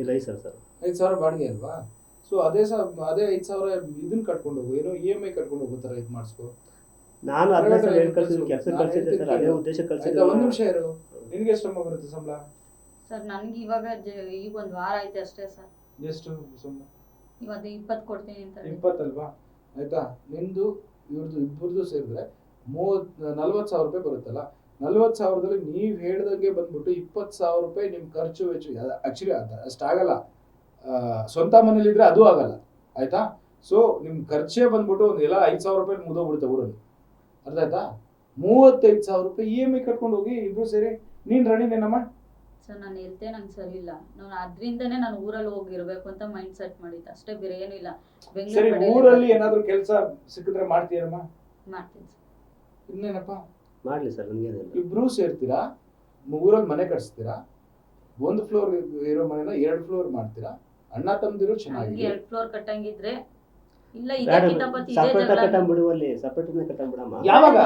ಇಲ್ಲ 5,000 ಸರ್. 5,000 ಬಾಡಿಗೆ ಅಲ್ವಾ? ಸೊ ಅದೇ 5,000 ಇದನ್ನ ಕಟ್ಕೊಂಡು ಹೋಗು, ಏನೋ EMI ಕಟ್ಕೊಂಡು ಹೋಗೋ ತರ ಇದು ಮಾಡಿಸ್ಕೋ. ನಾನು 15 ಸಾವಿರ ಕಳ್ಸಿದ್ದೀನಿ, ಕೆಲಸ ಕಳ್ಸಿದ್ದೆ ಸರ್. ಅದೇ ಉದ್ದೇಶ ಕಳ್ಸಿದ್ದೆ. ಒಂದ್ ನಿಮಿಷ ಇರು. ನಿನ್ಗೆ ಎಷ್ಟಮ್ಮ ಬರುತ್ತೆ ಸಂಬಳ? ಸರ್ ನನ್ಗೆ ಇವಾಗ ಈಗ ಒಂದ್ ವಾರ ಆಯ್ತು ಅಷ್ಟೇ ಸರ್. ಎಷ್ಟು ಸಂಬಳ? ಇವತ್ತು 20 ಕೊಡ್ತೀನಿ ಅಂತ 20 ಅಲ್ವಾ? ಆಯ್ತಾ, ನಿಂದು ಇವ್ರದ್ದು ಇಬ್ಬರದು ಸೇರಿದ್ರೆ 40,000 ರೂಪಾಯಿ ಬರುತ್ತಲ್ಲ. 40,000ದಲ್ಲಿ ನೀವ್ ಹೇಳ್ದಂಗೆ ಬಂದ್ಬಿಟ್ಟು 20,000 ರೂಪಾಯಿ ನಿಮ್ ಖರ್ಚು ವೆಚ್ಚ. ಆಕ್ಚುಲಿ ಅಷ್ಟಾಗಲ್ಲ, ಸ್ವಂತ ಮನೇಲಿದ್ರೆ ಅದು ಆಗಲ್ಲ. ಆಯ್ತಾ? ಸೊ ನಿಮ್ ಖರ್ಚೇ ಬಂದ್ಬಿಟ್ಟು ಒಂದು ಎಲ್ಲ 5,000 ರೂಪಾಯಿ ಮುಗಿದೋಗ್ಬಿಡುತ್ತೆ ಊರಲ್ಲಿ. ಅರ್ಥ ಆಯ್ತಾ? 35,000 ರೂಪಾಯಿ EMI ಕಟ್ಕೊಂಡು ಹೋಗಿ ಇಬ್ರು ಸೇರಿ. ನೀನ್ ರೆಡಿನೇನಮ್ಮ? ಸರ್ ನಾನು ಹೇಳ್ತೆ ನಂಗೆ ಸರಿ ಇಲ್ಲ. ನಾನು ಅದ್ರಿಂದನೇ ನಾನು ಊರಲ್ಲಿ ಹೋಗಿರ್ಬೇಕು ಅಂತ ಮೈಂಡ್ ಸೆಟ್ ಮಾಡಿದ್ದೆ ಅಷ್ಟೇ, ಬೇರೆ ಏನೂ ಇಲ್ಲ. ಸರಿ, ಊರಲ್ಲಿ ಏನಾದ್ರು ಕೆಲಸ ಸಿಕ್ಕಿದ್ರೆ ಮಾಡ್ತೀಯಮ್ಮ? ಮಾಡ್ತೀನಿ ಸರ್. ಇನ್ನೇನಪ್ಪ ಮಾಡ್ಲಿ ಸರ್, ನನಗೇನಿಲ್ಲ. ಇಬ್ರು ಸೇರ್ತೀರಾ, ಊರಲ್ಲಿ ಮನೆ ಕಟ್ಸ್ತೀರಾ, 1 ಫ್ಲೋರ್ ಇರೋ ಮನೆನ 2 ಫ್ಲೋರ್ ಮಾಡ್ತೀರಾ, ಅಣ್ಣ ತಮ್ಮದಿರು ಚೆನ್ನಾಗಿ 2 ಫ್ಲೋರ್ ಕಟ್ಟಂಗಿದ್ರೆ ಇಲ್ಲ ಇದೇ ಕಿತಾಪತಿ ಇದೇ ಸಪರೇಟ್ ಜಗಳ. ಕಟ್ಟಂಬಿಡುವಲ್ಲಿ ಸಪರೇಟ್ ಕಟ್ಟಂಬಿಡಮ್ಮ. ಯಾವಾಗ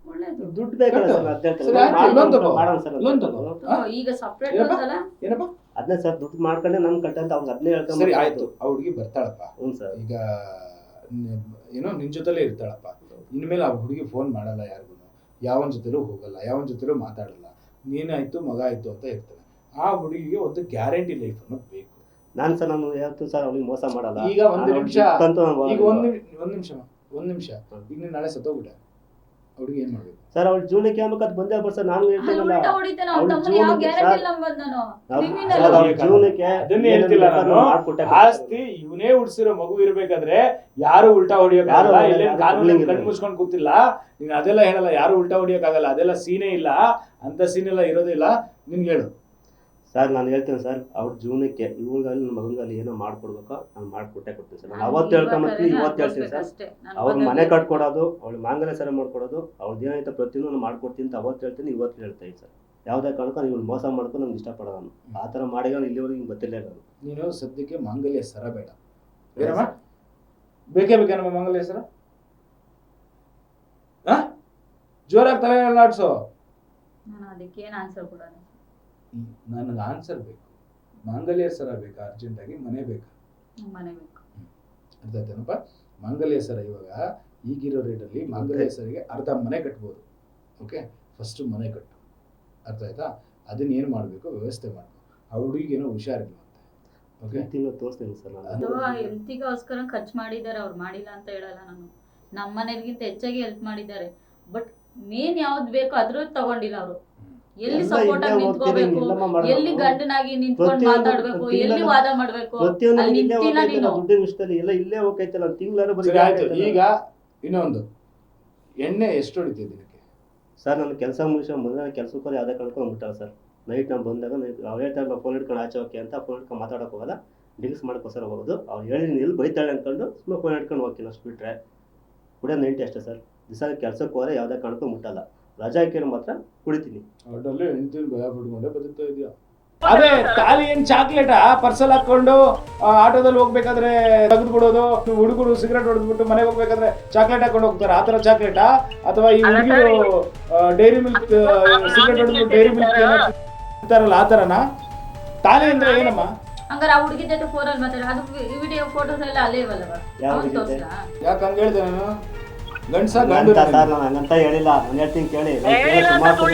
ಒಳ್ಳೇದು. ದುಡ್ಡು ಬೇಕಲ್ಲ ಸರ್, ಸರಿ, ಆಯ್ತು, ಲೋನ್ ತಗೋ. ಮಾಡೋಣ ಸರ್. ಲೋನ್ ತಗೋ. ಈಗ ಸಪರೇಟ್ ಏನಪ್ಪ? ಅಂತಲ್ಲ. ಏನಪ್ಪ? ಅದನ್ನೇ ಸರ್ ದುಡ್ಡು ಮಾಡ್ಕೊಂಡೆ ನಮ್ ಕಟ್ಟಂತ ಅವ್ರಿಗೆ ಅದನ್ನೇ ಹೇಳ್ಕೊಂಡು. ಸರಿ ಆಯ್ತು, ಆ ಹುಡುಗಿ ಬರ್ತಾಳಪ್ಪ. ಹ್ಞೂ ಸರ್. ಈಗ ಏನೋ ನಿನ್ ಜೊತೆಲೇ ಇರ್ತಾಳಪ್ಪ. ಇನ್ಮೇಲೆ ಆ ಹುಡುಗಿ ಫೋನ್ ಮಾಡಲ್ಲ ಯಾರಿಗೂ, ಯಾವನ ಜೊತೆಲೂ ಹೋಗಲ್ಲ, ಯಾವನ ಜೊತೆಲೂ ಮಾತಾಡಲ್ಲ. ನೀನಾಯ್ತು ಮಗ ಆಯ್ತು ಅಂತ ಇರ್ತಾನೆ. ಆ ಹುಡುಗಿಗೆ ಒಂದು ಗ್ಯಾರಂಟಿ ಲೈಫ್ ಅನ್ನೋದು ಬೇಕು. ನಾನು ಸರ್, ನಾನು ಯಾವತ್ತೂ ಸರ್ ಅವ್ಳಿಗೆ ಮೋಸ ಮಾಡಲ್ಲ. ಈಗ ಒಂದು ನಿಮಿಷ, ಈಗ ಒಂದ್ ನಿಮಿಷ. ಈಗ ನೀನ್ ನಾಳೆ ಸತ್ತೋಗ್ಬಿಟ್ಟೆ, ಹುಡುಗಿ ಏನ್ ಮಾಡ್ಬೇಕು ಸರ್? ಅವ್ಳ ಜೀವನಕ್ಕೆ ಆಗ್ಬೇಕು, ಅದು ಬಂದೇ ಬರ್ಸ. ನಾನು ಅಲ್ಲಿ ಹೇಳ್ತೀನಲ್ಲ, ಉಲ್ಟಾ ಹೊಡಿತಾನೆ ಅವ್ನ ತಮ್ಮನ, ಯಾವ ಗ್ಯಾರಂಟಿ ಇಲ್ಲ ಅಂಬದ್ ನಾನು. ಕ್ರಿಮಿನಲ್. ಅವ್ಳ ಜೀವನಕ್ಕೆ ಅದನ್ನೇ ಹೇಳ್ತಿಲ್ಲ ನಾನು. ಆಸ್ತಿ ಇವನೇ ಉಡ್ಸಿರೋ ಮಗು ಇರ್ಬೇಕಾದ್ರೆ ಯಾರು ಉಲ್ಟಾ ಹೊಡಿಯೋಕ್ಕಾಗಲ್ಲ. ಯಾರು ಇಲ್ಲೇನ್ ಕಾನೂನು ಕಾನೂನು ಕಣ್ಣು ಮುಚ್ಕೊಂಡು ಕೂತಿಲ್ಲ. ನೀನ್ ಅದೆಲ್ಲ ಹೇಳಲ್ಲ, ಯಾರು ಉಲ್ಟಾ ಹೊಡಿಯೋಕ್ಕಾಗಲ್ಲ, ಅದೆಲ್ಲ ಸೀನೇ ಇಲ್ಲ, ಅಂತ ಸೀನ್ ಎಲ್ಲ ಇರೋದಿಲ್ಲ. ನಿನ್ಗೆ ಹೇಳು ಸರ್, ನಾನು ಹೇಳ್ತೇನೆ ಸರ್, ಅವ್ರ ಜೀವನಕ್ಕೆ ಇವ್ಳಿಗಲ್ಲಿ ನನ್ನ ಮಗಂಗಲ್ಲಿ ಏನೋ ಮಾಡ್ಕೊಡ್ಬೇಕೋ ನಾನು ಮಾಡ್ಕೊಟ್ಟೆ ಕೊಡ್ತೀನಿ ಸರ್. ನಾನು ಅವತ್ತು ಹೇಳ್ಕೊಂಬರ್ತೀನಿ, ಇವತ್ತು ಹೇಳ್ತೀನಿ ಸರ್. ಅವ್ರ ಮನೆ ಕಟ್ಕೊಡೋದು, ಅವಳು ಮಾಂಗಲ್ಯ ಸರ ಮಾಡ್ಕೊಡೋದು, ಅವ್ರದ್ದು ಏನಾಯ್ತು ಪ್ರತಿಯೊಂದು ನಾನು ಮಾಡ್ಕೊಡ್ತೀನಿ ಅಂತ ಅವತ್ತು ಹೇಳ್ತೀನಿ, ಇವತ್ತು ಹೇಳ್ತಾ ಇದ್ದೀನಿ ಸರ್. ಯಾವುದೇ ಕಾರಣಕ್ಕೂ ನೀವು ಮೋಸ ಮಾಡ್ಕೊಂಡು ನಂಗೆ ಇಷ್ಟಪಡೋದು ನಾನು. ಆ ಥರ ಮಾಡಿ ಇಲ್ಲಿವರೆಗೆ ಗೊತ್ತಿಲ್ಲ ನಾನು. ನೀನು ಸದ್ಯಕ್ಕೆ ಮಾಂಗಲ್ಯ ಸರ ಬೇಡ. ಏನಮ್ಮ ಬೇಕೇ ಬೇಕೇನಮ್ಮ ಮಾಂಗಲ್ಯ ಸರ? ಜೋರಾಗಿ ತಲೆ ಆಡ್ಸೋ. ನಾನು ಅದಕ್ಕೆ ಏನು ಆನ್ಸರ್ ಕೊಡೋಣ? ನನಗೆ ಆನ್ಸರ್ ಬೇಕು. ಮಾಂಗಲ್ಯ ಸರ ಬೇಕಾ ಅರ್ಜೆಂಟಾಗಿ? ಮನೆ ಬೇಕಾ? ಮನೆ ಬೇಕು. ಅರ್ಥ ಆಯ್ತೇನಪ್ಪ? ಮಾಂಗಲ್ಯ ಸರ ಇವಾಗ ಈಗಿರೋ ರೇಟಲ್ಲಿ ಮಾಂಗಲ್ಯ ಸರಿಗೆ ಅರ್ಧ ಮನೆ ಕಟ್ಬೋದು. ಓಕೆ, ಫಸ್ಟ್ ಮನೆ ಕಟ್ಟು. ಅರ್ಥ ಆಯ್ತಾ? ಅದನ್ನ ಏನು ಮಾಡಬೇಕು, ವ್ಯವಸ್ಥೆ ಮಾಡಬೇಕು. ಆ ಹುಡುಗಿಗೇನೋ ಹುಷಾರಿಲ್ಲ ಅಂತ. ಓಕೆ, ತಿಂಗಳು ತೋರಿಸ್ತೀನಿ ಸರ್. ಅದು ಹೆಲ್ತಿಗೋಸ್ಕರ ಖರ್ಚು ಮಾಡಿದ್ದಾರೆ, ಅವ್ರು ಮಾಡಿಲ್ಲ ಅಂತ ಹೇಳಲ್ಲ ನಾನು. ನಮ್ಮ ಮನೆಗಿಂತ ಹೆಚ್ಚಾಗಿ ಹೆಲ್ಪ್ ಮಾಡಿದ್ದಾರೆ. ಬಟ್ ಮೇನ್ ಯಾವ್ದು ಬೇಕೋ ಅದ್ರ ತಗೊಂಡಿಲ್ಲ ಅವರು. ಎಲ್ಲಿ ಸಪೋರ್ಟ್ ಆಗಿ ನಿಂತ್ಕೋಬೇಕು, ಎಲ್ಲಿ ಗಂಡನಾಗಿ ನಿಂತ್ಕೊಂಡು ಮಾತಾಡ್ಬೇಕು, ಎಲ್ಲಿ ವಾದ ಮಾಡ್ಬೇಕು, ಅಲ್ಲಿ ನಿಂತಿಲ್ಲ ನೀನು. ದುಡ್ಡಿನ ವಿಷಯದಲ್ಲಿ ಎಲ್ಲ ಇಲ್ಲೇ ಹೋಗೈತಲ್ಲ, ತಿಂಗಳಾರ ಬರೀ. ಈಗ ಇನ್ನೊಂದು, ಎಣ್ಣೆ ಎಷ್ಟು ಹೊಡಿತೀಯ ದಿನಕ್ಕೆ? ಸರ್, ನನ್ನ ಕೆಲಸ ಮುಗಿಸ ಮುಂದೆ ಕೆಲಸಕ್ಕೋರು ಯಾವುದೇ ಕಳ್ಕೊಂಡ್ಬಿಟ್ಟಾರ ಸರ್. ನೈಟ್ ನಾನು ಬಂದಾಗ ಅವ್ರು ಹೇಳ್ತಾರೆ ಫೋನ್ ಇಟ್ಕೊಂಡು ಆಚೆ ಹೋಗಿ ಅಂತ. ಫೋನ್ ಇಟ್ಕೊಂಡು ಮಾತಾಡೋಕೆ ಹೋಗಲ್ಲ, ಡ್ರಿಂಕ್ಸ್ ಮಾಡ್ಕೋಸ್ಕರ ಹೋಗೋದು. ಅವ್ರು ಹೇಳಿ ಎಲ್ಲಿ ಬೈತಾಳೆ ಅಂದ್ಕೊಂಡು ಸುಮ್ಮನೆ ಫೋನ್ ಇಟ್ಕೊಂಡು ಹೋಗ್ತೀನಿ, ಅಷ್ಟು ಬಿಟ್ಟರೆ ಕುಡಿಯೋದು 90 ಅಷ್ಟೇ ಸರ್. ದಿವಸ ಕೆಲಸಕ್ಕೆ ಹೋದರೆ ಯಾವುದೇ ಕಾರಣಕ್ಕೂ ಮುಟ್ಟಲ್ಲ. ರಜಾ ಹಾಕಿರೋ ಮಾತ್ರ ಕುಡಿತೀನಿ. ಒಟ್ಟಲ್ಲಿ ಹೆಂಡ್ತಿನ ಭಯ ಬಿಟ್ಕೊಂಡೆ ಬದುಕ್ತಾ ಇದೆಯಾ? ಅದೇ ತಾಲಿ ಏನ್ ಚಾಕ್ಲೇಟಾ ಪರ್ಸಲ್ ಹಾಕೊಂಡು ಆಟೋದಲ್ಲಿ ಹೋಗ್ಬೇಕಾದ್ರೆ ತೆಗೆದು ಬಿಡೋದು? ಹುಡುಗರು ಸಿಗರೇಟ್ ಹೊಡೆದ್ಬಿಟ್ಟು ಮನೆಗೆ ಹೋಗ್ಬೇಕಾದ್ರೆ ಚಾಕ್ಲೇಟ್ ಹಾಕೊಂಡು ಹೋಗ್ತಾರೆ, ಆತರ ಚಾಕ್ಲೇಟಾ? ಅಥವಾ ಈ ಹುಡುಗಿರು ಡೈರಿ ಮಿಲ್ಕ್ ಸಿಗರೇಟ್ ಹೊಡೆದ್ಬಿಟ್ಟು ಡೈರಿ ಮಿಲ್ಕ್ ಇರ್ತಾರಲ್ಲ ಆ ತರನಾ? ತಾಲಿ ಅಂದ್ರೆ ಏನಮ್ಮ? ಹಂಗಾರೆ ಆ ಹುಡುಗಿ ಜೊತೆ ಫೋನಲ್ಲಿ ಮಾತಾಡ, ಅದು ವಿಡಿಯೋ ಫೋಟೋಸ್ ಎಲ್ಲ ಅಲ್ಲೇ ಇವಲ್ಲವ? ಯಾಕೆ ಹಂಗ ಹೇಳ್ದೆ ನಾನು? ಗಂಡಸ ಗಂಡು ಸರ್, ನಾನು ಹಂಗಂತ ಹೇಳಿಲ್ಲ. ನಾನು ಹೇಳ್ತೀನಿ ಕೇಳಿ. ಸುಮಾರು